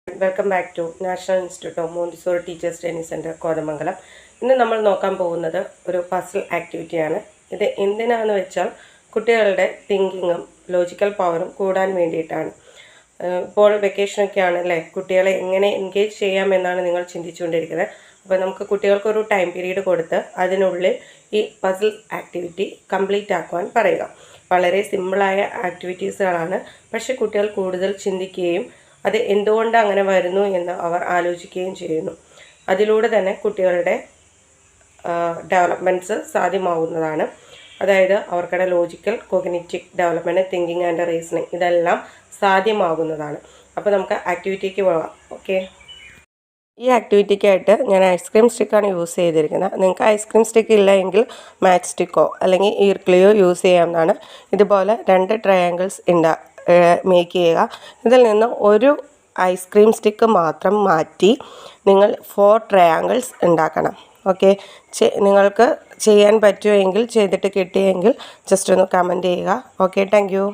Welcome back to national institute of Montessori teachers training centre Kothamangalam. ഇന്ന് നമ്മൾ നോക്കാൻ പോകുന്നത് ഒരു പസിൽ ആക്ടിവിറ്റിയാണ്. ഇത് എന്തിനാണെന്ന് വെച്ചാൽ കുട്ടികളുടെ തിങ്കിങ്ങും ലോജിക്കൽ പവറും കൂടാൻ വേണ്ടിയിട്ടാണ്. ഇപ്പോൾ വെക്കേഷനൊക്കെ ആണല്ലേ, കുട്ടികളെ എങ്ങനെ എൻഗേജ് ചെയ്യാമെന്നാണ് നിങ്ങൾ ചിന്തിച്ചുകൊണ്ടിരിക്കുന്നത്. അപ്പോൾ നമുക്ക് കുട്ടികൾക്കൊരു ടൈം പീരീഡ് കൊടുത്ത് അതിനുള്ളിൽ ഈ പസിൽ ആക്ടിവിറ്റി കംപ്ലീറ്റ് ആക്കുവാൻ പറയുക. വളരെ സിമ്പിളായ ആക്ടിവിറ്റീസുകളാണ്, പക്ഷേ കുട്ടികൾ കൂടുതൽ ചിന്തിക്കുകയും അത് എന്തുകൊണ്ട് അങ്ങനെ വരുന്നു എന്ന് അവർ ആലോചിക്കുകയും ചെയ്യുന്നു. അതിലൂടെ തന്നെ കുട്ടികളുടെ ഡെവലപ്മെൻറ്റ്സ് സാധ്യമാവുന്നതാണ്. അതായത് അവർക്കുടെ logical, cognitive development, thinking and reasoning ഇതെല്ലാം സാധ്യമാകുന്നതാണ്. അപ്പോൾ നമുക്ക് ആക്ടിവിറ്റിക്ക് പോകാം. ഓക്കെ, ഈ ആക്ടിവിറ്റിക്കായിട്ട് ഞാൻ ഐസ്ക്രീം സ്റ്റിക്കാണ് യൂസ് ചെയ്തിരിക്കുന്നത്. നിങ്ങൾക്ക് ഐസ്ക്രീം സ്റ്റിക്ക് ഇല്ല എങ്കിൽ മാച്ച് സ്റ്റിക്കോ അല്ലെങ്കിൽ ഈർക്കിളിയോ യൂസ് ചെയ്യാവുന്നതാണ്. ഇതുപോലെ 2 ട്രയാങ്കിൾസ് മേക്ക് ചെയ്യുക. ഇതിൽ നിന്ന് ഒരു ഐസ്ക്രീം സ്റ്റിക്ക് മാത്രം മാറ്റി നിങ്ങൾ 4 ട്രയാങ്കിൾസ് ഉണ്ടാക്കണം. ഓക്കെ, നിങ്ങൾക്ക് ചെയ്യാൻ പറ്റുമെങ്കിൽ, ചെയ്തിട്ട് കിട്ടിയെങ്കിൽ ജസ്റ്റ് ഒന്ന് കമൻറ്റ് ചെയ്യുക. Okay, thank you.